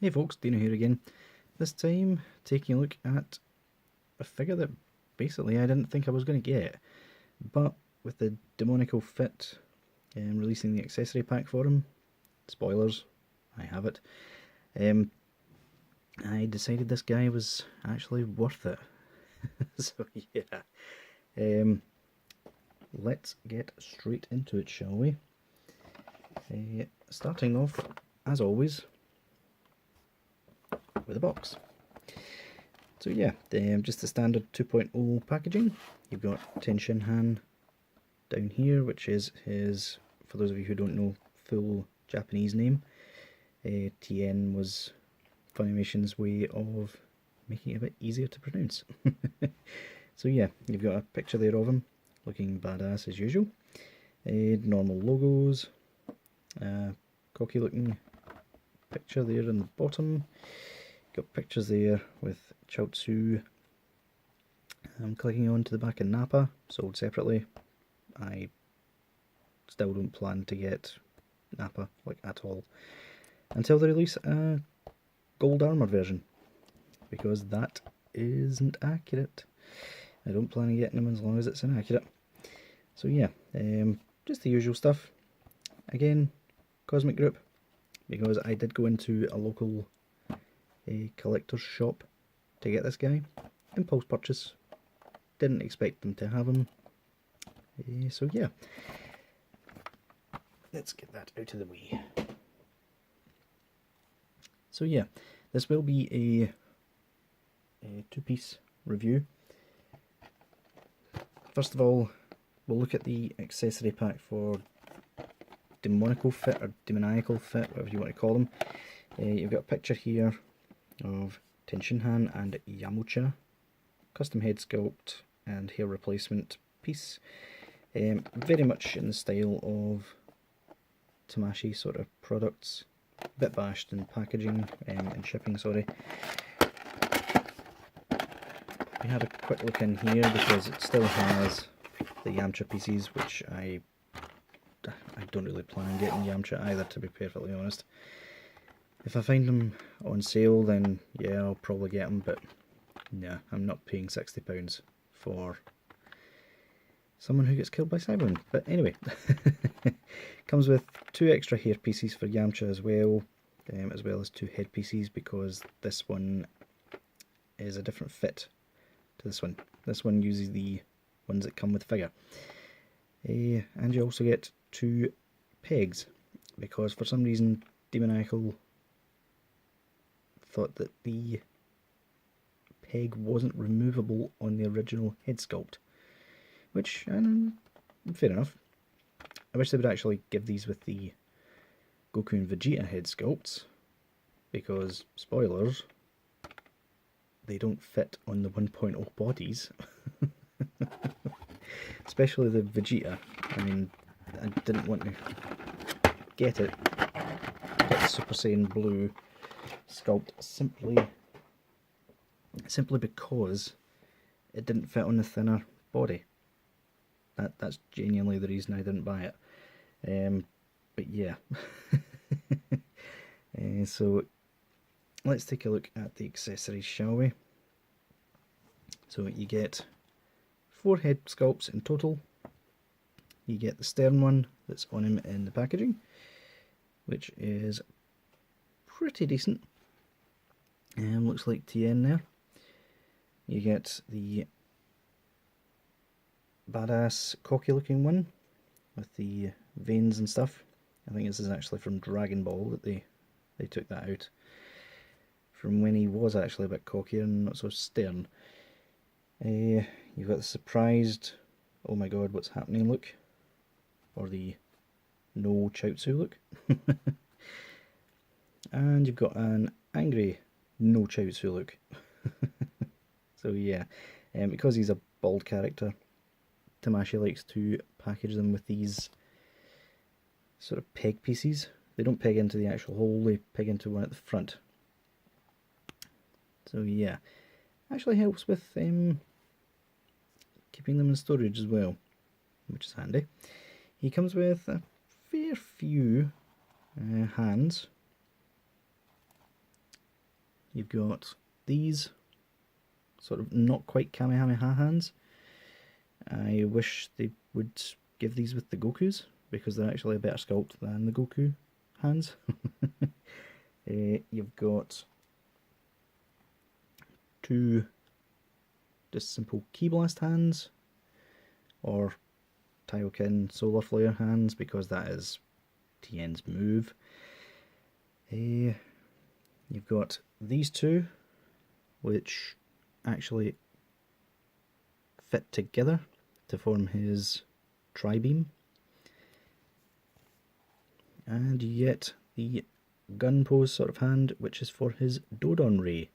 Hey folks, Deano here again. This time taking a look at a figure that basically I didn't think I was going to get, but with the Demoniacal fit and releasing the accessory pack for him, spoilers, I have it, I decided this guy was actually worth it. So yeah, let's get straight into it, shall we? Starting off, as always, with a box. So yeah, just the standard 2.0 packaging. You've got Tenshinhan down here, which is his, for those of you who don't know, full Japanese name. Tien was Funimation's way of making it a bit easier to pronounce. So yeah, you've got a picture there of him, looking badass as usual. Normal logos, cocky looking picture there in the bottom. Got pictures there with Chaozu. I'm clicking on to the back of Nappa, sold separately. I still don't plan to get Nappa, like, at all, until they release a gold armor version, because that isn't accurate. I don't plan on getting them as long as it's inaccurate. So yeah, just the usual stuff. Again, Cosmic Group, because I did go into a local collector's shop to get this guy. Impulse purchase. Didn't expect them to have him. So yeah, let's get that out of the way. So yeah, this will be a two-piece review. First of all, we'll look at the accessory pack for Demoniacal fit, or Demoniacal fit, whatever you want to call them. You've got a picture here of Tenshinhan and Yamcha, custom head sculpt and hair replacement piece. Very much in the style of Tamashii sort of products, a bit bashed in packaging and shipping, sorry. We have a quick look in here because it still has the Yamcha pieces, which I don't really plan on getting Yamcha either, to be perfectly honest. If I find them on sale, then yeah, I'll probably get them, but nah, I'm not paying £60 for someone who gets killed by Cybermen. But anyway, comes with 2 extra hair pieces for Yamcha as well as 2 head pieces, because this one is a different fit to this one. This one uses the ones that come with figure. And you also get 2 pegs, because for some reason Demoniacal thought that the peg wasn't removable on the original head sculpt, which, fair enough. I wish they would actually give these with the Goku and Vegeta head sculpts, because, spoilers, they don't fit on the 1.0 bodies. Especially the Vegeta. I mean, I didn't want to get the Super Saiyan Blue sculpt simply because it didn't fit on the thinner body. That's genuinely the reason I didn't buy it. But yeah. So let's take a look at the accessories, shall we? So you get 4 head sculpts in total. You get the stern one that's on him in the packaging, which is pretty decent. Looks like Tien there. You get the badass cocky looking one with the veins and stuff. I think this is actually from Dragon Ball that they took that out, from when he was actually a bit cockier and not so stern. You've got the surprised, oh my god, what's happening look, or the no Chaozu look. And you've got an angry no Chaozu look. So yeah, because he's a bald character, Tamashii likes to package them with these sort of peg pieces. They don't peg into the actual hole, they peg into one at the front. So yeah, actually helps with keeping them in storage as well, which is handy. He comes with a fair few hands. you've got these sort of not quite Kamehameha hands. I wish they would give these with the Gokus, because they're actually a better sculpt than the Goku hands. You've got two just simple Ki Blast hands, or Taioken Solar Flare hands, because that is Tien's move. You've got these two, which actually fit together to form his Tri-Beam. And you get the gun pose sort of hand, which is for his Dodon Ray.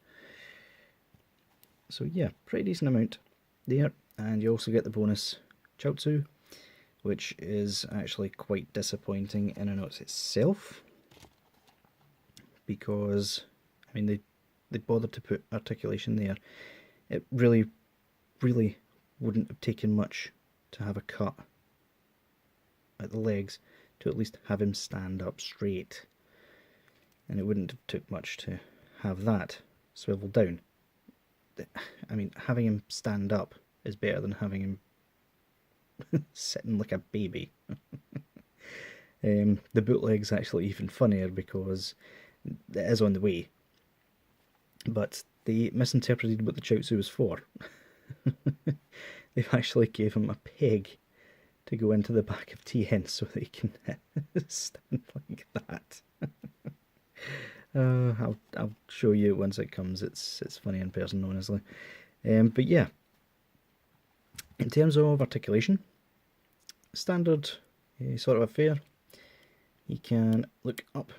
So yeah, pretty decent amount there. And you also get the bonus Chaozu, which is actually quite disappointing in and of itself, because I mean they bothered to put articulation there. It really wouldn't have taken much to have a cut at the legs to at least have him stand up straight, and it wouldn't have took much to have that swivel down. I mean, having him stand up is better than having him sitting like a baby. The bootleg's actually even funnier because it is on the way, but they misinterpreted what the Chaozu was for. They've actually gave him a peg to go into the back of Tien so that he can stand like that. I'll show you once it comes. It's funny in person, honestly. But yeah, in terms of articulation, standard sort of affair. You can look up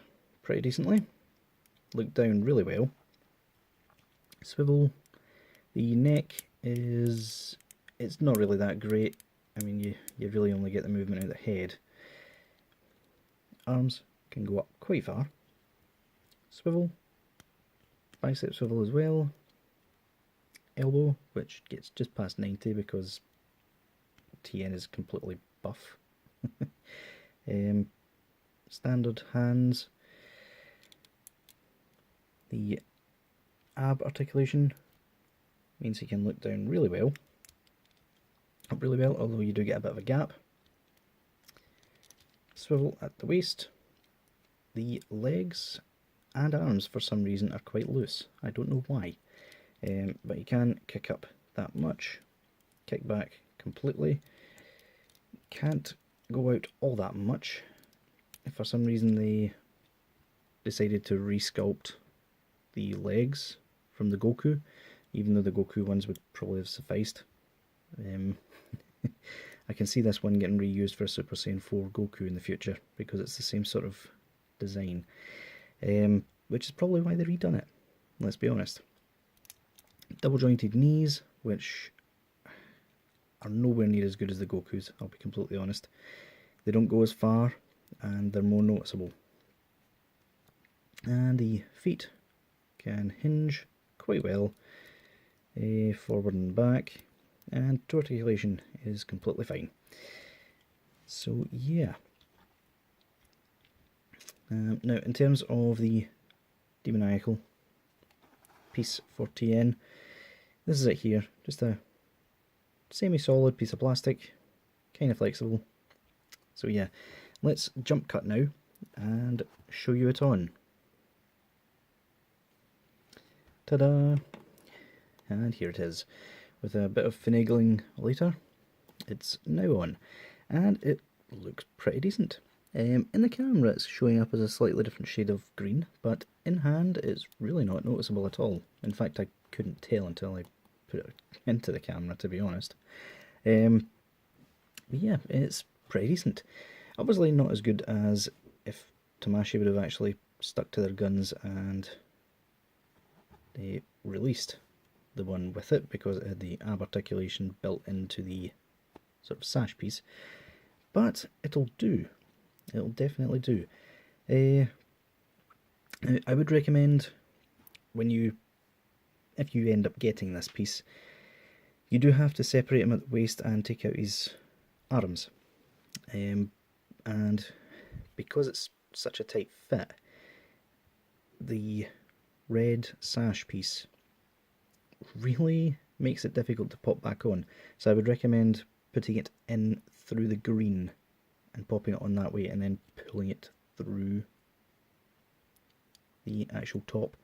pretty decently, look down really well, swivel. The neck it's not really that great. I mean, you really only get the movement out of the head. Arms can go up quite far. Swivel, bicep swivel as well. Elbow, which gets just past 90 because Tien is completely buff. Standard hands. The ab articulation means he can look down really well, up really well, although you do get a bit of a gap. Swivel at the waist. The legs and arms for some reason are quite loose. I don't know why, but you can kick up that much, kick back completely. Can't go out all that much. If for some reason they decided to resculpt the legs from the Goku, even though the Goku ones would probably have sufficed. I can see this one getting reused for Super Saiyan 4 Goku in the future, because it's the same sort of design, which is probably why they redone it, let's be honest. Double jointed knees, which are nowhere near as good as the Goku's, I'll be completely honest. They don't go as far, and they're more noticeable. And the feet can hinge quite well, forward and back, and toe articulation is completely fine. So yeah. Now in terms of the Demoniacal piece for Tien, this is it here, just a semi-solid piece of plastic, kind of flexible. So yeah, let's jump cut now and show you it on. Ta-da! And here it is. With a bit of finagling later, it's now on, and it looks pretty decent. In the camera it's showing up as a slightly different shade of green, but in hand it's really not noticeable at all. In fact, I couldn't tell until I put it into the camera, to be honest. But yeah, it's pretty decent. Obviously not as good as if Tamashii would have actually stuck to their guns and they released the one with it, because it had the ab articulation built into the sort of sash piece. But it'll do. It'll definitely do. I would recommend if you end up getting this piece, you do have to separate him at the waist and take out his arms. And because it's such a tight fit, the red sash piece really makes it difficult to pop back on. So I would recommend putting it in through the green and popping it on that way, and then pulling it through the actual top.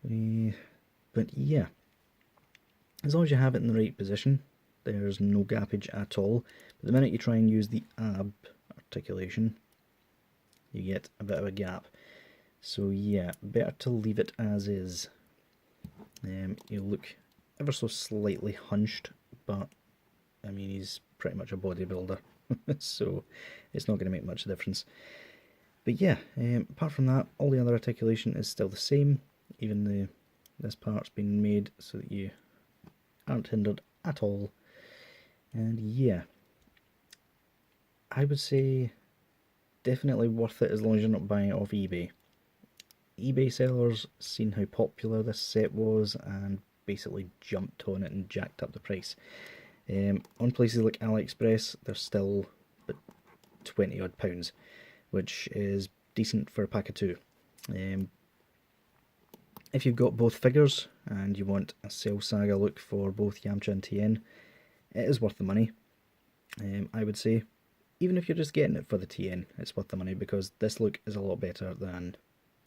But yeah, as long as you have it in the right position, there's no gappage at all. But the minute you try and use the ab articulation, you get a bit of a gap. So yeah, better to leave it as is. He'll look ever so slightly hunched, but I mean, he's pretty much a bodybuilder, so it's not going to make much difference. But yeah, apart from that, all the other articulation is still the same. Even this part's been made so that you aren't hindered at all. And yeah, I would say definitely worth it as long as you're not buying it off eBay. eBay sellers seen how popular this set was and basically jumped on it and jacked up the price. On places like AliExpress, they're still about 20 odd pounds, which is decent for a pack of two. If you've got both figures and you want a Cell Saga look for both Yamcha and Tien, it is worth the money. I would say, even if you're just getting it for the Tien, it's worth the money, because this look is a lot better than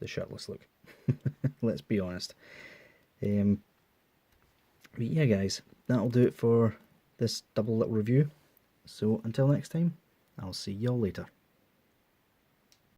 the shirtless look. Let's be honest. But yeah guys, that'll do it for this double little review. So until next time, I'll see y'all later.